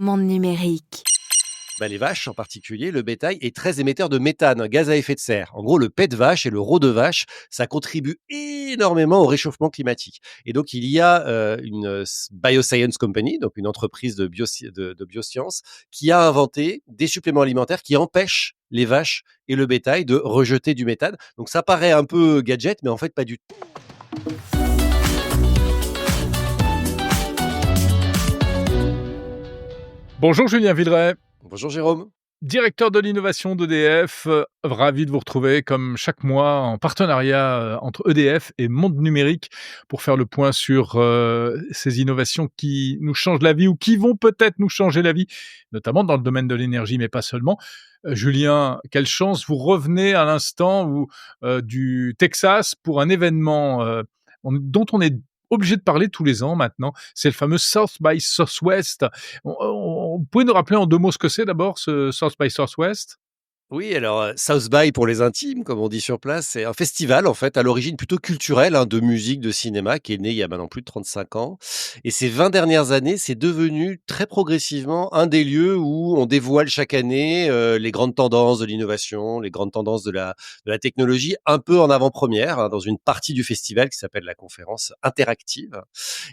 Monde numérique. Les vaches en particulier, le bétail est très émetteur de méthane, un gaz à effet de serre. En gros, le pet de vache et le roe de vache, ça contribue énormément au réchauffement climatique. Et donc, il y a une Bioscience Company, donc une entreprise de biosciences, qui a inventé des suppléments alimentaires qui empêchent les vaches et le bétail de rejeter du méthane. Donc, ça paraît un peu gadget, mais en fait, pas du tout. Bonjour Julien Villeray, Bonjour Jérôme. directeur de l'innovation d'EDF. Ravi de vous retrouver comme chaque mois en partenariat entre EDF et Monde Numérique pour faire le point sur ces innovations qui nous changent la vie ou qui vont peut-être nous changer la vie, notamment dans le domaine de l'énergie, mais pas seulement. Julien, quelle chance, vous revenez à l'instant du Texas pour un événement dont on est obligé de parler tous les ans maintenant. C'est le fameux South by Southwest. Vous pouvez nous rappeler en 2 mots ce que c'est d'abord, ce South by Southwest? Oui, alors, South by pour les intimes, comme on dit sur place, c'est un festival, en fait, à l'origine plutôt culturel, hein, de musique, de cinéma, qui est né il y a maintenant plus de 35 ans. Et ces 20 dernières années, c'est devenu très progressivement un des lieux où on dévoile chaque année, les grandes tendances de l'innovation, les grandes tendances de la technologie, un peu en avant-première, hein, dans une partie du festival qui s'appelle la conférence interactive.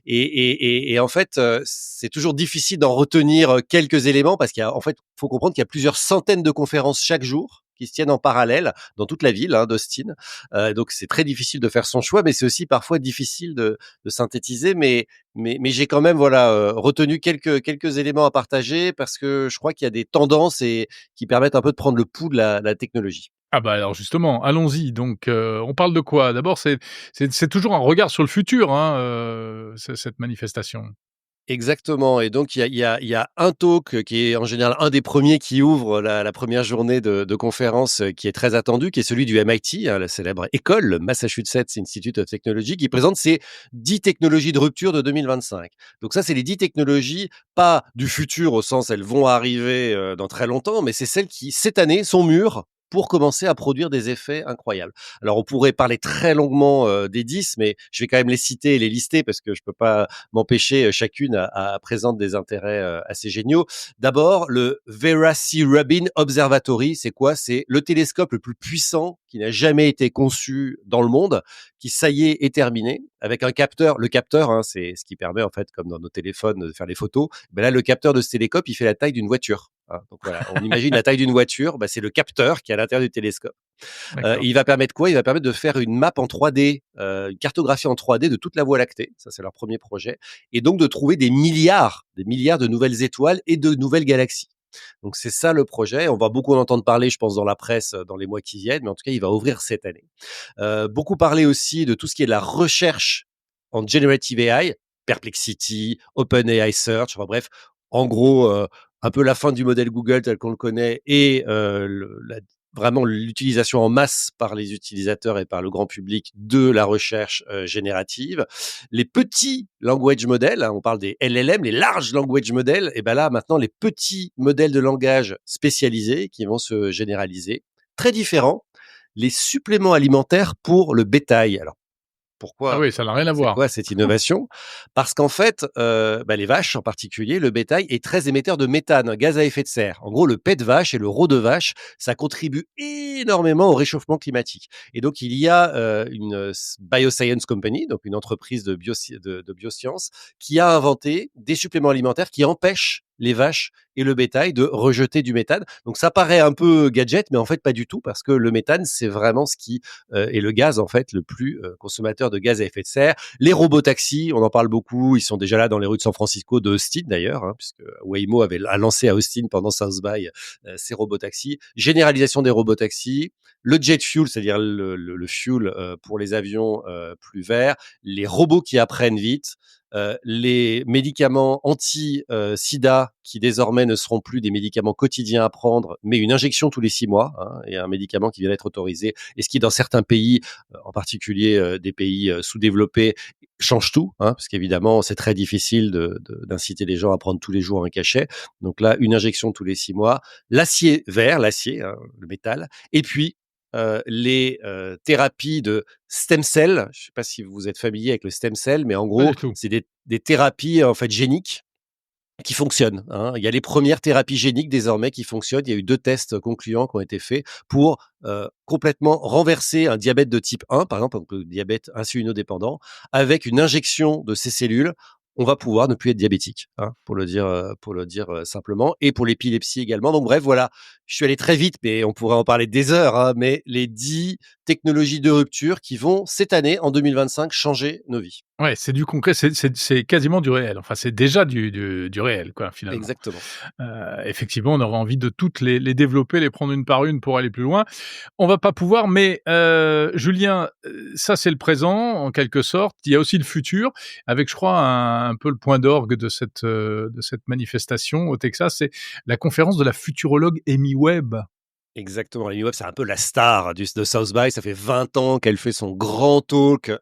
Et en fait, c'est toujours difficile d'en retenir quelques éléments parce en fait, faut comprendre qu'il y a plusieurs centaines de conférences chaque jour qui se tiennent en parallèle dans toute la ville, hein, d'Austin. Donc c'est très difficile de faire son choix, mais c'est aussi parfois difficile de synthétiser. Mais j'ai quand même voilà retenu quelques éléments à partager parce que je crois qu'il y a des tendances et qui permettent un peu de prendre le pouls de la technologie. Ah bah, alors justement, allons-y. Donc, on parle de quoi? D'abord, c'est toujours un regard sur le futur, hein, cette manifestation. Exactement, et donc il y a un talk qui est en général un des premiers qui ouvre la première journée de conférence, qui est très attendu, qui est celui du MIT, hein, la célèbre école, le Massachusetts Institute of Technology, qui présente ses 10 technologies de rupture de 2025. Donc ça, c'est les 10 technologies, pas du futur au sens elles vont arriver dans très longtemps, mais c'est celles qui, cette année, sont mûres pour commencer à produire des effets incroyables. Alors on pourrait parler très longuement des 10, mais je vais quand même les citer et les lister parce que je peux pas m'empêcher, chacune présente des intérêts assez géniaux. D'abord, le Vera C. Rubin Observatory, c'est quoi? C'est le télescope le plus puissant qui n'a jamais été conçu dans le monde, qui ça y est terminé avec un capteur. Le capteur, hein, c'est ce qui permet en fait, comme dans nos téléphones, de faire les photos. Ben là, le capteur de ce télescope, il fait la taille d'une voiture. Hein. Donc voilà, on imagine la taille d'une voiture, c'est le capteur qui est à l'intérieur du télescope. D'accord. Il va permettre quoi? Il va permettre de faire une map en 3D, une cartographie en 3D de toute la Voie lactée. Ça, c'est leur premier projet. Et donc de trouver des milliards de nouvelles étoiles et de nouvelles galaxies. Donc c'est ça le projet. On va beaucoup en entendre parler, je pense, dans la presse dans les mois qui viennent, mais en tout cas, il va ouvrir cette année. Beaucoup parler aussi de tout ce qui est de la recherche en generative AI, Perplexity, OpenAI Search, enfin bref, en gros, un peu la fin du modèle Google tel qu'on le connaît et vraiment l'utilisation en masse par les utilisateurs et par le grand public de la recherche générative. Les petits language models, hein, on parle des LLM, les large language models, et ben là maintenant les petits modèles de langage spécialisés qui vont se généraliser. Très différent, les suppléments alimentaires pour le bétail. Alors Ah pourquoi oui, ça n'a rien à c'est voir. quoi cette innovation? Parce qu'en fait, les vaches en particulier, le bétail est très émetteur de méthane, un gaz à effet de serre. En gros, le pet de vache et le roe de vache, ça contribue énormément au réchauffement climatique. Et donc il y a, une, Bioscience Company, donc une entreprise de biosciences, qui a inventé des suppléments alimentaires qui empêchent les vaches et le bétail de rejeter du méthane. Donc ça paraît un peu gadget, mais en fait pas du tout parce que le méthane, c'est vraiment ce qui est le gaz en fait le plus consommateur de gaz à effet de serre. Les robotaxis, on en parle beaucoup, ils sont déjà là dans les rues de San Francisco, de Austin d'ailleurs, hein, puisque Waymo a lancé à Austin pendant South by ses robotaxis. Généralisation des robotaxis, le jet fuel, c'est-à-dire le fuel pour les avions plus verts, les robots qui apprennent vite, les médicaments anti-sida qui désormais ne seront plus des médicaments quotidiens à prendre, mais une injection tous les 6 mois, hein, et un médicament qui vient d'être autorisé, et ce qui dans certains pays, en particulier des pays sous-développés, change tout, hein, parce qu'évidemment c'est très difficile d'inciter les gens à prendre tous les jours un cachet. Donc là, une injection tous les 6 mois, l'acier vert, l'acier, hein, le métal, et puis les thérapies de stem cell. Je ne sais pas si vous êtes familier avec le stem cell, mais en Pas gros, du tout. c'est des thérapies en fait géniques qui fonctionnent, hein. Il y a les premières thérapies géniques désormais qui fonctionnent. Il y a eu 2 tests concluants qui ont été faits pour, complètement renverser un diabète de type 1, par exemple, donc le diabète insulinodépendant. Avec une injection de ces cellules, on va pouvoir ne plus être diabétique, hein, pour le dire, simplement, et pour l'épilepsie également. Donc bref, voilà, je suis allé très vite, mais on pourrait en parler des heures, hein, mais les 10 technologies de rupture qui vont, cette année, en 2025, changer nos vies. Ouais, c'est du concret, c'est quasiment du réel. Enfin, c'est déjà du réel, quoi, finalement. Exactement. Effectivement, on aurait envie de toutes les développer, les prendre une par une pour aller plus loin. On va pas pouvoir, mais Julien, ça, c'est le présent, en quelque sorte. Il y a aussi le futur, avec, je crois, un peu le point d'orgue de cette manifestation au Texas, c'est la conférence de la futurologue Amy Webb. Exactement, Amy Webb, c'est un peu la star de South by. Ça fait 20 ans qu'elle fait son grand talk,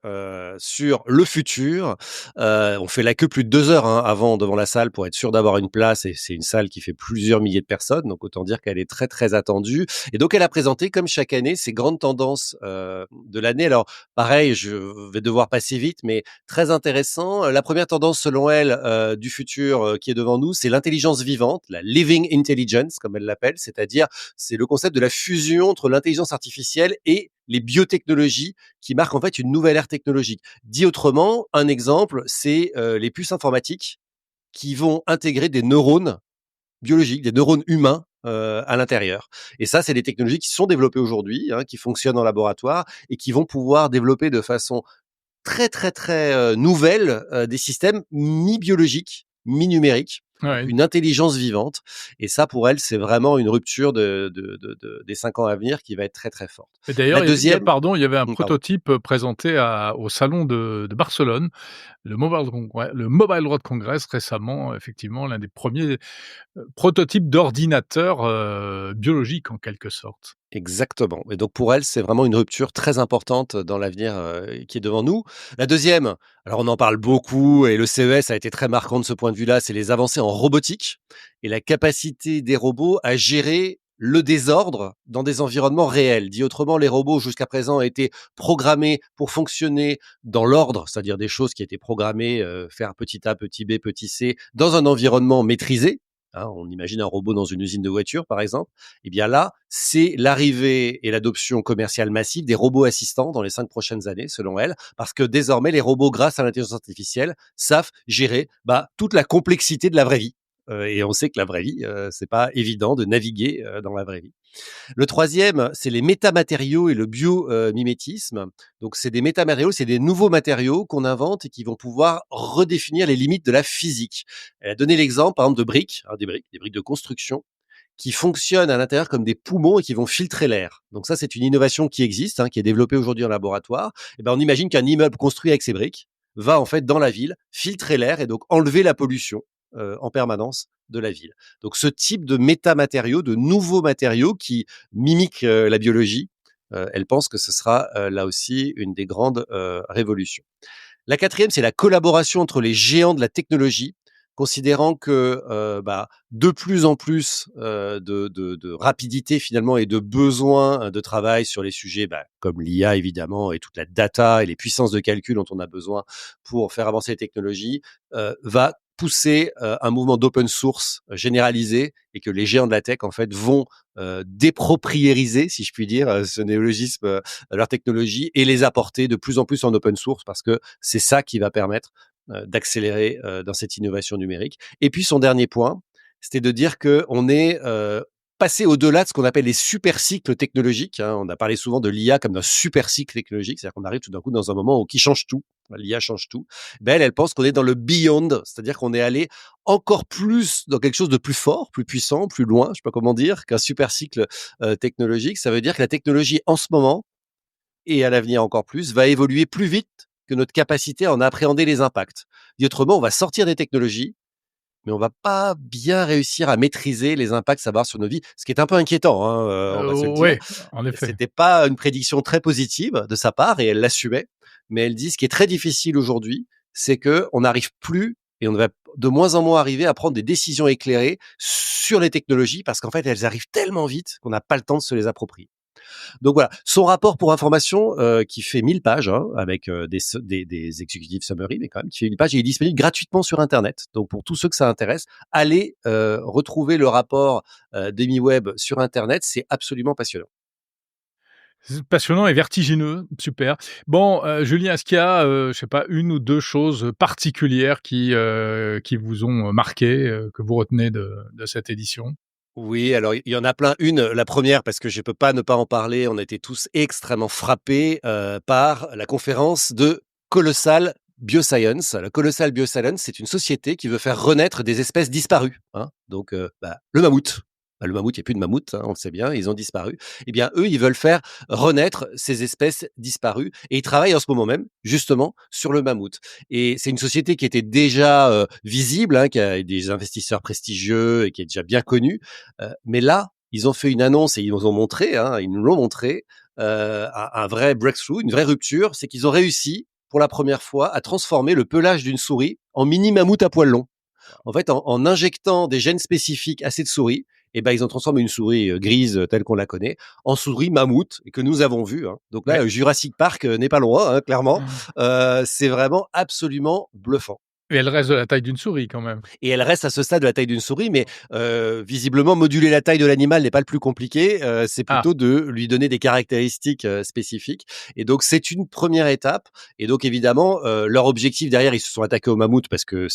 sur le futur. On fait la queue plus de 2 heures, hein, avant devant la salle pour être sûr d'avoir une place, et c'est une salle qui fait plusieurs milliers de personnes, donc autant dire qu'elle est très, très attendue. Et donc elle a présenté, comme chaque année, ses grandes tendances, de l'année. Alors pareil, je vais devoir passer vite, mais très intéressant. La première tendance selon elle, du futur, qui est devant nous, c'est l'intelligence vivante, la living intelligence comme elle l'appelle, c'est-à-dire c'est le concept de la fusion entre l'intelligence artificielle et les biotechnologies qui marquent en fait une nouvelle ère technologique. Dit autrement, un exemple, c'est les puces informatiques qui vont intégrer des neurones biologiques, des neurones humains à l'intérieur. Et ça, c'est des technologies qui sont développées aujourd'hui, hein, qui fonctionnent en laboratoire et qui vont pouvoir développer de façon très, très, très nouvelle des systèmes mi-biologiques, mi-numériques, donc Ouais. une intelligence vivante. Et ça, pour elle, c'est vraiment une rupture des 5 ans à venir qui va être très, très forte. Et La d'ailleurs, deuxième, il y avait un pardon. prototype, présenté au salon de Barcelone, le Mobile World Congress récemment, effectivement, l'un des premiers, prototypes d'ordinateurs, biologiques en quelque sorte. Exactement. Et donc pour elle, c'est vraiment une rupture très importante dans l'avenir, qui est devant nous. La deuxième, alors on en parle beaucoup et le CES a été très marquant de ce point de vue-là, c'est les avancées en robotique et la capacité des robots à gérer le désordre dans des environnements réels. Dit autrement, les robots jusqu'à présent étaient programmés pour fonctionner dans l'ordre, c'est-à-dire des choses qui étaient programmées, faire petit a, petit b, petit c, dans un environnement maîtrisé, hein. On imagine un robot dans une usine de voitures, par exemple. Eh bien là, c'est l'arrivée et l'adoption commerciale massive des robots assistants dans les 5 prochaines années, selon elle, parce que désormais, les robots, grâce à l'intelligence artificielle, savent gérer toute la complexité de la vraie vie. Et on sait que la vraie vie, c'est pas évident de naviguer dans la vraie vie. Le troisième, c'est les métamatériaux et le biomimétisme. Donc, c'est des métamatériaux, c'est des nouveaux matériaux qu'on invente et qui vont pouvoir redéfinir les limites de la physique. Elle a donné l'exemple, par exemple, de briques, hein, des briques de construction qui fonctionnent à l'intérieur comme des poumons et qui vont filtrer l'air. Donc ça, c'est une innovation qui existe, hein, qui est développée aujourd'hui en laboratoire. Et ben, on imagine qu'un immeuble construit avec ces briques va en fait dans la ville filtrer l'air et donc enlever la pollution en permanence de la ville. Donc ce type de métamatériaux, de nouveaux matériaux qui mimiquent la biologie, elle pense que ce sera là aussi une des grandes révolutions. La quatrième, c'est la collaboration entre les géants de la technologie, considérant que de plus en plus de rapidité finalement et de besoin de travail sur les sujets comme l'IA évidemment et toute la data et les puissances de calcul dont on a besoin pour faire avancer les technologies, va pousser un mouvement d'open source généralisé et que les géants de la tech en fait vont dépropriériser, si je puis dire, ce néologisme, leur technologie et les apporter de plus en plus en open source parce que c'est ça qui va permettre d'accélérer dans cette innovation numérique. Et puis son dernier point, c'était de dire que on est passé au-delà de ce qu'on appelle les super cycles technologiques, hein. On a parlé souvent de l'IA comme d'un super cycle technologique, c'est-à-dire qu'on arrive tout d'un coup dans un moment qui change tout. L'IA change tout. Ben elle pense qu'on est dans le beyond, c'est-à-dire qu'on est allé encore plus dans quelque chose de plus fort, plus puissant, plus loin, je sais pas comment dire, qu'un super cycle technologique. Ça veut dire que la technologie en ce moment et à l'avenir encore plus, va évoluer plus vite que notre capacité à en appréhender les impacts. Dit autrement, on va sortir des technologies, mais on va pas bien réussir à maîtriser les impacts que ça va avoir sur nos vies, ce qui est un peu inquiétant, hein, on va se le dire. Ouais, en effet. C'était pas une prédiction très positive de sa part et elle l'assumait, mais elle dit ce qui est très difficile aujourd'hui, c'est que on n'arrive plus et on va de moins en moins arriver à prendre des décisions éclairées sur les technologies parce qu'en fait, elles arrivent tellement vite qu'on n'a pas le temps de se les approprier. Donc voilà, son rapport pour information qui fait 1000 pages, hein, avec des executive summary, mais quand même qui fait 1000 pages, il est disponible gratuitement sur Internet. Donc pour tous ceux que ça intéresse, allez retrouver le rapport d'EmiWeb sur Internet, c'est absolument passionnant. C'est passionnant et vertigineux, super. Bon, Julien, est-ce qu'il y a, je sais pas, une ou 2 choses particulières qui vous ont marqué, que vous retenez de cette édition? Oui, alors il y en a plein. La première parce que je peux pas ne pas en parler, on a été tous extrêmement frappés, par la conférence de Colossal Bioscience. La Colossal Bioscience, c'est une société qui veut faire renaître des espèces disparues, hein. Donc, le mammouth. Bah, le mammouth, il y a plus de mammouth, hein, on le sait bien, ils ont disparu. Eh bien, eux, ils veulent faire renaître ces espèces disparues et ils travaillent en ce moment même, justement, sur le mammouth. Et c'est une société qui était déjà, visible, hein, qui a des investisseurs prestigieux et qui est déjà bien connue. Mais là, ils ont fait une annonce et ils nous ont montré, hein, ils nous l'ont montré, un vrai breakthrough, une vraie rupture, c'est qu'ils ont réussi, pour la première fois, à transformer le pelage d'une souris en mini mammouth à poils longs. En fait, en injectant des gènes spécifiques à cette souris, et ben, ils ont transformé une souris grise telle qu'on la connaît en souris mammouth et que nous avons vue, hein. Donc là, Ouais. Jurassic Park n'est pas loin, hein, clairement. C'est vraiment absolument bluffant. Et elle reste de la taille d'une souris quand même? Et elle reste à ce stade de la taille d'une souris, mais visiblement moduler la taille de l'animal n'est pas le plus compliqué, c'est Ah, plutôt de lui donner des caractéristiques, spécifiques et donc c'est une première étape et donc évidemment, leur objectif derrière, ils se sont attaqués au mammouth parce que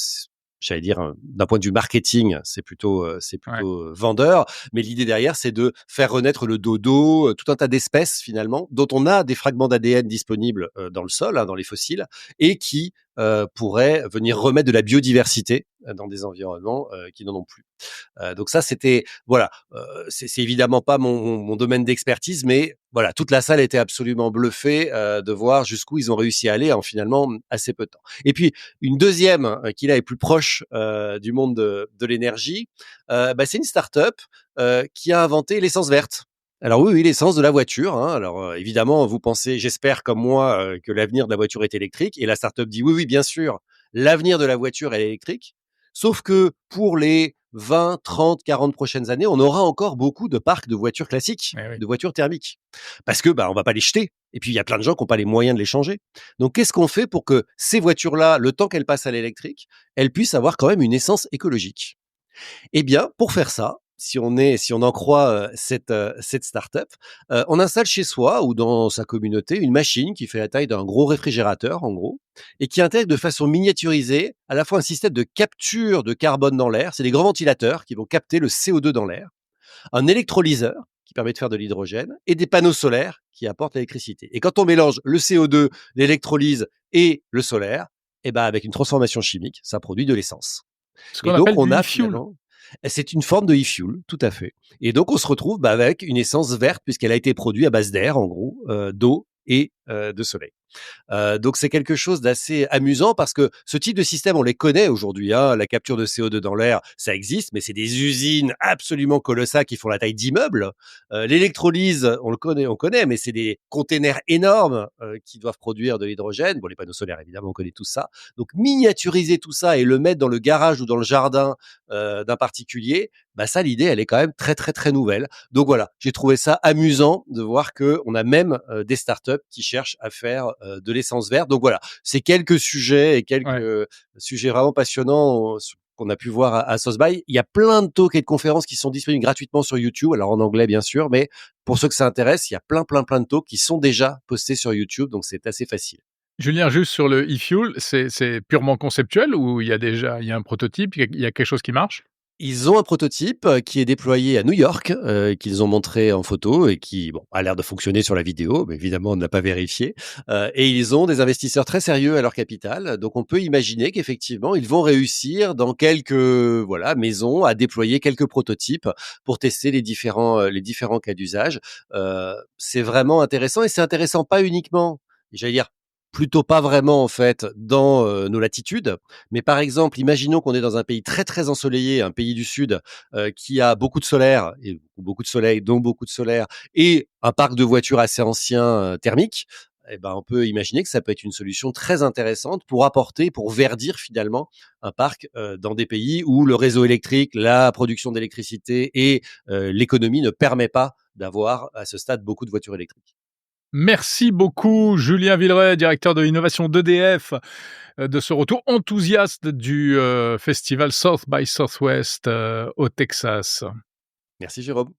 j'allais dire, d'un point de vue marketing, c'est ouais. plutôt, vendeur, mais l'idée derrière, c'est de faire renaître le dodo, tout un tas d'espèces finalement, dont on a des fragments d'ADN disponibles, dans le sol, hein, dans les fossiles et qui, pourraient venir remettre de la biodiversité, dans des environnements, qui n'en ont plus. Donc ça, c'était voilà, c'est évidemment pas mon domaine d'expertise, mais voilà, toute la salle était absolument bluffée, de voir jusqu'où ils ont réussi à aller en finalement assez peu de temps. Et puis une deuxième qui là est plus proche, du monde de l'énergie, c'est une start-up, qui a inventé l'essence verte. Alors oui, oui, l'essence de la voiture, hein. Alors, évidemment, vous pensez, j'espère comme moi, que l'avenir de la voiture est électrique et la start-up dit: «Oui, oui, bien sûr, l'avenir de la voiture est électrique». Sauf que pour les 20, 30, 40 prochaines années, on aura encore beaucoup de parcs de voitures classiques, Eh oui. de voitures thermiques. Parce que, on va pas les jeter. Et puis, il y a plein de gens qui ont pas les moyens de les changer. Donc, qu'est-ce qu'on fait pour que ces voitures-là, le temps qu'elles passent à l'électrique, elles puissent avoir quand même une essence écologique? Eh bien, pour faire ça, si on en croit, cette start-up, on installe chez soi ou dans sa communauté une machine qui fait la taille d'un gros réfrigérateur, en gros, et qui intègre de façon miniaturisée à la fois un système de capture de carbone dans l'air, c'est des grands ventilateurs qui vont capter le CO2 dans l'air, un électrolyseur qui permet de faire de l'hydrogène et des panneaux solaires qui apportent l'électricité. Et quand on mélange le CO2, l'électrolyse et le solaire, avec une transformation chimique, ça produit de l'essence. Ce Et qu'on donc, appelle on du a e-fuel. finalement c'est une forme de e-fuel, tout à fait. Et donc, on se retrouve avec une essence verte puisqu'elle a été produite à base d'air, en gros, d'eau et de soleil. Donc c'est quelque chose d'assez amusant parce que ce type de système, on les connaît aujourd'hui, hein. La capture de CO2 dans l'air, ça existe, mais c'est des usines absolument colossales qui font la taille d'immeubles. L'électrolyse, on connaît, mais c'est des containers énormes qui doivent produire de l'hydrogène. Bon, les panneaux solaires, évidemment, on connaît tout ça. Donc miniaturiser tout ça et le mettre dans le garage ou dans le jardin d'un particulier, ça, l'idée, elle est quand même très, très, très nouvelle. Donc voilà, j'ai trouvé ça amusant de voir que on a même des startups qui cherchent à faire de l'essence verte. Donc voilà, c'est quelques sujets et quelques Ouais. sujets vraiment passionnants qu'on a pu voir à South by. Il y a plein de talks et de conférences qui sont disponibles gratuitement sur YouTube, alors en anglais bien sûr, mais pour ceux que ça intéresse, il y a plein, plein, plein de talks qui sont déjà postés sur YouTube, donc c'est assez facile. Julien, juste sur le e-fuel, c'est purement conceptuel ou il y a un prototype, il y a quelque chose qui marche? Ils ont un prototype qui est déployé à New York, qu'ils ont montré en photo et qui, bon, a l'air de fonctionner sur la vidéo, mais évidemment on ne l'a pas vérifié. Et ils ont des investisseurs très sérieux à leur capital, donc on peut imaginer qu'effectivement ils vont réussir dans quelques, voilà, maisons à déployer quelques prototypes pour tester les différents cas d'usage. C'est vraiment intéressant et c'est intéressant pas uniquement, j'allais dire, plutôt pas vraiment en fait dans, nos latitudes, mais par exemple, imaginons qu'on est dans un pays très, très ensoleillé, un pays du sud, qui a beaucoup de solaire et beaucoup de soleil, donc beaucoup de solaire et un parc de voitures assez ancien, thermique. on peut imaginer que ça peut être une solution très intéressante pour verdir finalement un parc dans des pays où le réseau électrique, la production d'électricité et l'économie ne permet pas d'avoir à ce stade beaucoup de voitures électriques. Merci beaucoup Julien Villeray, directeur de l'innovation d'EDF, de ce retour enthousiaste du festival South by Southwest au Texas. Merci Jérôme.